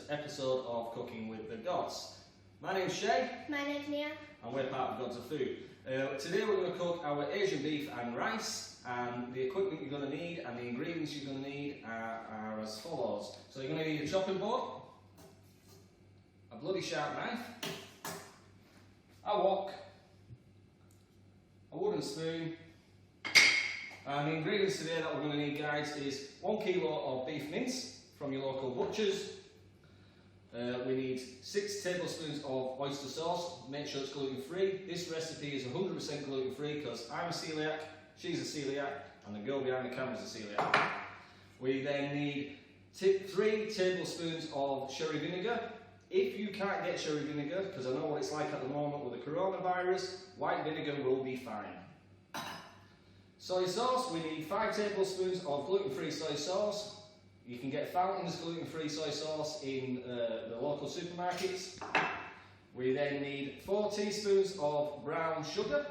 episode of Cooking with the Gods. My name's Shay. My name's Nia. And we're part of Gods of Food. Today we're going to cook our Asian beef and rice, and the equipment you're going to need and the ingredients you're going to need are as follows. So you're going to need a chopping board, a bloody sharp knife, a wok, a wooden spoon, and the ingredients today that we're going to need, guys, is 1 kilo of beef mince from your local butchers. We need 6 tablespoons of oyster sauce. Make sure it's gluten-free. This recipe is 100% gluten-free because I'm a celiac, she's a celiac, and the girl behind the camera is a celiac. We then need 3 tablespoons of sherry vinegar. If you can't get sherry vinegar, because I know what it's like at the moment with the coronavirus, white vinegar will be fine. Soy sauce, we need 5 tablespoons of gluten-free soy sauce. You can get Fountain's gluten-free soy sauce in the local supermarkets. We then need 4 teaspoons of brown sugar,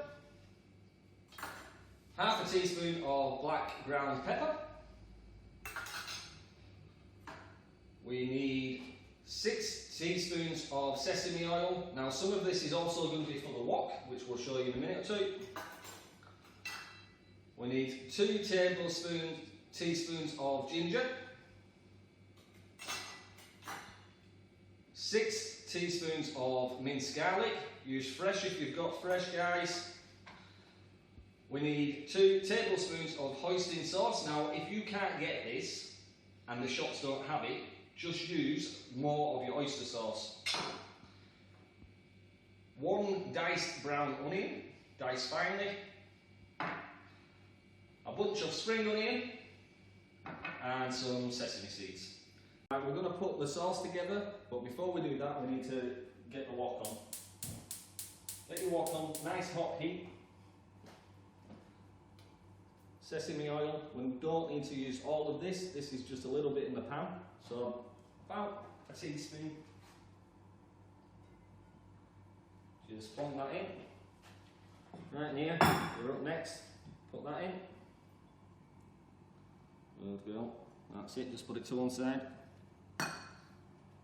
half a teaspoon of black ground pepper. We need 6 teaspoons of sesame oil. Now some of this is also going to be for the wok, which we'll show you in a minute or two. We need 2 teaspoons of ginger, 6 teaspoons of minced garlic. Use fresh if you've got fresh, guys. We need 2 tablespoons of hoisin sauce. Now, if you can't get this and the shops don't have it, just use more of your oyster sauce. 1 diced brown onion, diced finely. A bunch of spring onion and some sesame seeds. Right, we're going to put the sauce together, but before we do that we need to get the wok on. Let your wok on nice hot heat. Sesame oil, we don't need to use all of this, this is just a little bit in the pan, so about a teaspoon. Just plonk that in. Right, Nia, you're up next, put that in. Good girl. That's it, just put it to one side.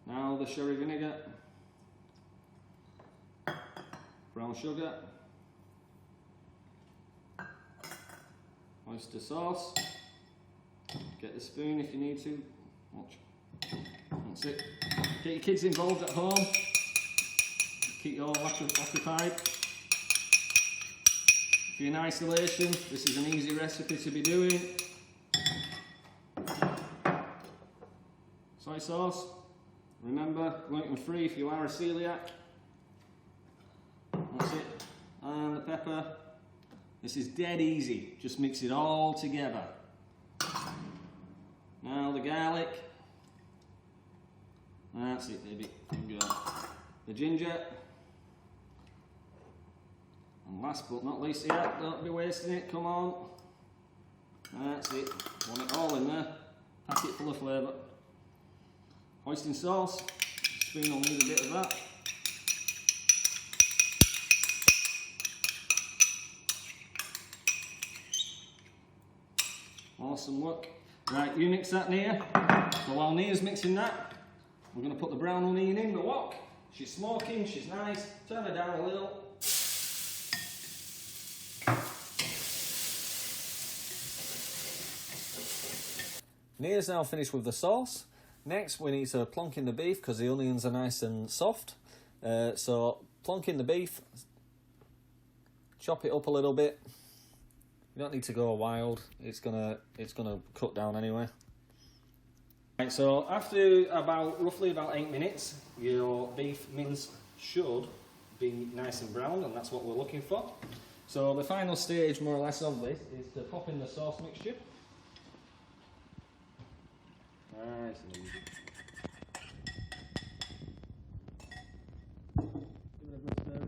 Now the sherry vinegar, brown sugar, oyster sauce. Get the spoon if you need to. Watch. That's it. Get your kids involved at home. Keep you all occupied. If you're in isolation, this is an easy recipe to be doing. Soy sauce, remember, gluten-free if you are a celiac. That's it. And the pepper. This is dead easy, just mix it all together. Now the garlic. That's it, baby. Good girl. The ginger. And last but not least, yeah, don't be wasting it, come on. That's it. Want it all in there. Pack it full of flavour. Hoisin sauce, spoon will need a bit of that. Awesome work. Right, you mix that, Nia. So while Nia's mixing that, we're going to put the brown onion in the wok. She's smoking, she's nice. Turn her down a little. Nia's now finished with the sauce. Next we need to plonk in the beef because the onions are nice and soft. So plonk in the beef, chop it up a little bit. You don't need to go wild, it's gonna cut down anyway. Right, so after roughly about 8 minutes, your beef mince should be nice and brown, and that's what we're looking for. So the final stage more or less of this is to pop in the sauce mixture. Nice and easy. Give it a good stir in.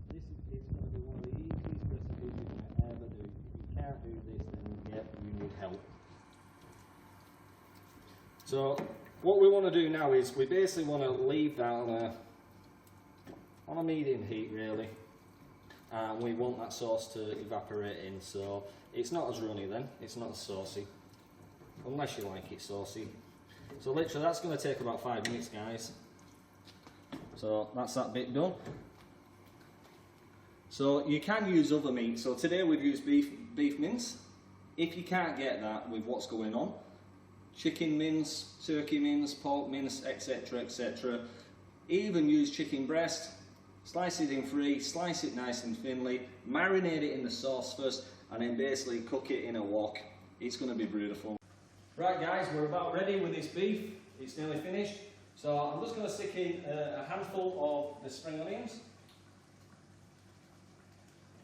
This is going to be one of the easiest recipes you can ever do. If you can't do this, then yeah, you need help. So what we want to do now is we basically want to leave that on a medium heat really. And we want that sauce to evaporate in, so it's not as runny then, it's not as saucy. Unless you like it saucy. So literally that's going to take about 5 minutes, guys. So that's that bit done. So you can use other meat. So today we've used beef mince. If you can't get that with what's going on, chicken mince, turkey mince, pork mince, etc, etc. Even use chicken breast, slice it in three, slice it nice and thinly, marinate it in the sauce first, and then basically cook it in a wok. It's going to be beautiful. Right guys, we're about ready with this beef. It's nearly finished. So I'm just going to stick in a handful of the spring onions.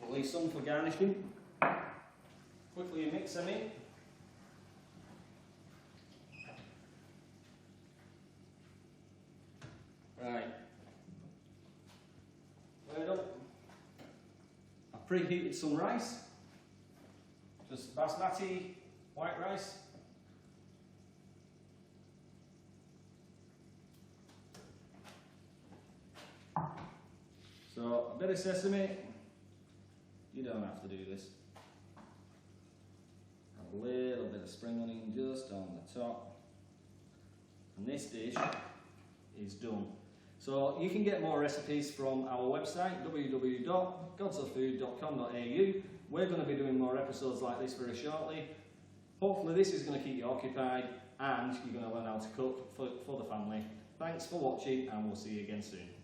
We'll leave some for garnishing. Quickly mix them in. Right. Wait up. I've preheated some rice. Just basmati white rice. So a bit of sesame. You don't have to do this. A little bit of spring onion just on the top. And this dish is done. So you can get more recipes from our website www.godsoffood.com.au. We're going to be doing more episodes like this very shortly. Hopefully this is going to keep you occupied and you're going to learn how to cook for the family. Thanks for watching and we'll see you again soon.